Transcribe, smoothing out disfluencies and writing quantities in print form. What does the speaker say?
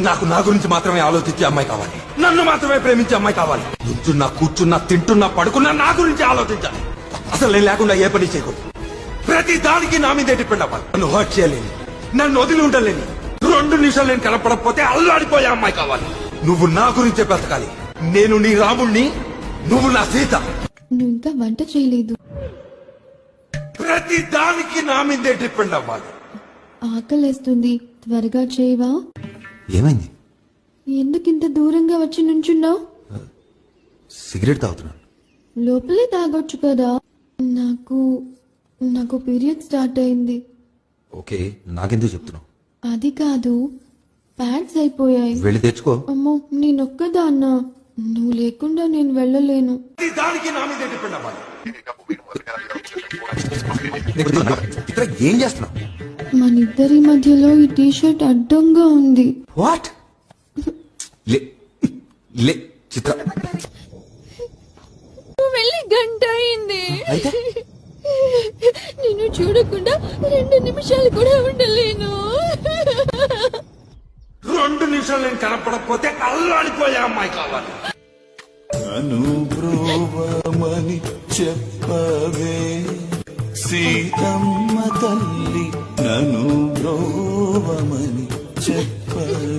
నాకు నా గురించి మాత్రమే ఆలోచించే అమ్మాయి కావాలి, నన్ను మాత్రమే ప్రేమించే అమ్మాయి కావాలి. నుంచున్నా, కూర్చున్నా, తింటున్నా, పడుకున్నా నా గురించి ఆలోచించాలి. అసలు నేను లేకుండా ఏ పని చేయకూడదు. ప్రతి దానికి నా మీదే డిపెండ్ అవ్వాలి. నన్ను హర్ట్ చేయలేని, నన్ను వదిలి ఉండలేని, 2 నిమిషాలు నేను కనపడకపోతే అల్లాడిపోయే అమ్మాయి కావాలి. నువ్వు నా గురించే బ్రతకాలి. నేను నీ రాముణ్ణి, నువ్వు నా సీత. నువ్వు ఇంకా వంట చేయలేదు. ప్రతి దానికి నా మీదే డిపెండ్ అవ్వాలి. ఆకలేస్తుంది, త్వరగా చేయవా? ఏమైంది? ఎందుకింత దూరంగా వచ్చి నుంచున్నావు? సిగరెట్ తాగుతున్నాను. లోపలే తాగొచ్చు కదా. నాకు పీరియడ్ స్టార్ట్ అయింది. ఓకే, నాకెందుకు చెప్తున్నావు? అది కాదు, ప్యాడ్స్ అయిపోయాయి. వెళ్ళి తెచ్చుకో. అమ్మో, నేనొక్కదాన్నా, నువ్వు లేకుండా నేను వెళ్ళలేను. ప్రతి దానికి నా మీదే డిపెండ్ అవ్వాలి. ఇక్కడ ఏం చేస్తున్నావు? మనిద్దరి మధ్యలో ఈ టీషర్ట్ అడ్డంగా ఉంది. వాట్? లే లే చిత్ర, వెళ్ళి గంట అయింది. అయితే నేను చూడకుండా 2 నిమిషాలు కూడా ఉండలేను. 2 నిమిషాలు నేను కనపడకపోతే అల్లాడిపోయే అమ్మాయి కావాలి. అనుబ్రోవమని చెప్పవే సీతమ్మ తల్లి, నను బ్రోవమని చెప్పవే.